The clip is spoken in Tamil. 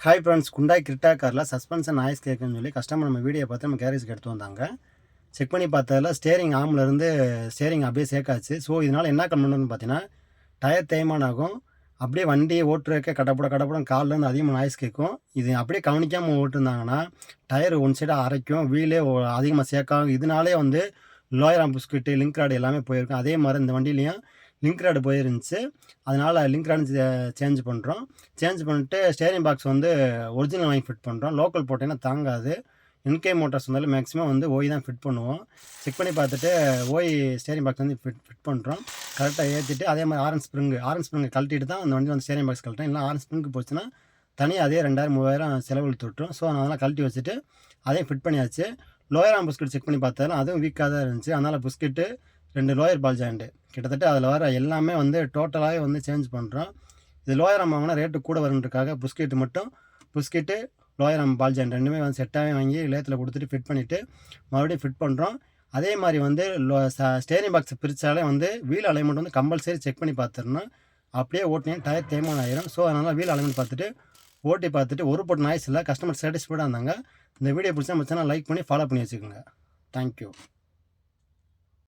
ஹாய் ஃப்ரெண்ட்ஸ், குண்டாய் கிரிட்டா காரில் சஸ்பென்ஷன் நாய்ஸ் கேட்குன்னு சொல்லி கஸ்டமர் நம்ம வீடியோ பார்த்து நம்ம கேரேஜுக்கு எடுத்து வந்தாங்க. செக் பண்ணி பார்த்ததில் ஸ்டேரிங் ஆம்லேருந்து ஸ்டேரிங் அப்படியே சேக்காச்சு. ஸோ இதனால் என்ன கம்ப்ளைண்ட்னு பார்த்தீங்கன்னா, டயர் தேய்மானம் ஆகும். அப்படியே வண்டியை ஓட்டுறதுக்கே கடப்படம் கால்லேருந்து அதிகமாக நாய்ஸ் கேட்கும். இது அப்படியே கவனிக்காமல் ஓட்டிருந்தாங்கன்னா டயர் ஒன் சைடாக அரைக்கும், வீலே அதிகமாக சேக்காகும். இதனாலே வந்து lower arm biscuit, link rod எல்லாமே போயிருக்கும். அதே மாதிரி இந்த வண்டியிலையும் லிங்க் ராடு போயிருந்துச்சு. அதனால் லிங்க் ராடு சேஞ்ச் பண்ணுறோம். சேஞ்ச் பண்ணிட்டு ஸ்டேரிங் பாக்ஸ் வந்து ஒரிஜினல் வாங்கி ஃபிட் பண்ணுறோம். லோக்கல் போட்டிங்கன்னா தாங்காது. என்கே மோட்டார்ஸ் வந்தாலும் மேக்ஸிமம் வந்து ஓய் தான் ஃபிட் பண்ணுவோம். செக் பண்ணி பார்த்துட்டு ஓய் ஸ்டேரிங் பாக்ஸ் வந்து ஃபிட் பண்ணுறோம். கரெக்டாக ஏற்றிட்டு அதே மாதிரி ஆரன் ஸ்ப்ரிங்கு கழட்டிட்டு தான் அந்த வண்டி வந்து ஸ்டேரிங் பாக்ஸ் கழட்டோம். இல்லை ஆரன் ஸ்ப்ரிங்கு போச்சுன்னா தனியாக அதே 2000-3000 செலவு விட்டுரும். ஸோ அதனால் கழட்டி வச்சுட்டு அதையும் ஃபிட் பண்ணியாச்சு. லோயர் ஆர்ம் பிஸ்கெட் செக் பண்ணி பார்த்தாலும் அதுவும் வீக்காக தான் இருந்துச்சு. அதனால் பிஸ்கெட்டு 2 லோயர் பால் ஜாயிண்ட்டு கிட்டத்தட்ட அதில் வர எல்லாமே வந்து டோட்டலாகவே வந்து சேஞ்ச் பண்ணுறோம். இது லோயர் ஆர்ம் வாங்கினா ரேட்டு கூட வருன்றதுக்காக biscuit lower arm ball joint ரெண்டுமே வந்து செட்டாகவே வாங்கி லேத்தில் கொடுத்துட்டு ஃபிட் பண்ணிவிட்டு மறுபடியும் ஃபிட் பண்ணுறோம். அதே மாதிரி வந்து ஸ்டேரிங் பாக்ஸ் பிரித்தாலே வந்து வீல் அலைன்மெண்ட் வந்து கம்பல்சரி செக் பண்ணி பார்த்துடணும். அப்படியே ஓட்டினேன் டயர் தேய்மானம் ஆயிரும். ஸோ அதனால் வீல் அலைன்மெண்ட் பார்த்துட்டு ஓட்டி பார்த்துட்டு ஒரு போட்டு நாய்ஸ் இல்லை, கஸ்டமர் சாட்டிஸ்ஃபைடாக இருந்தாங்க. இந்த வீடியோ பிடிச்சா லைக் பண்ணி ஃபாலோ பண்ணி வச்சுக்கோங்க. தேங்க்யூ.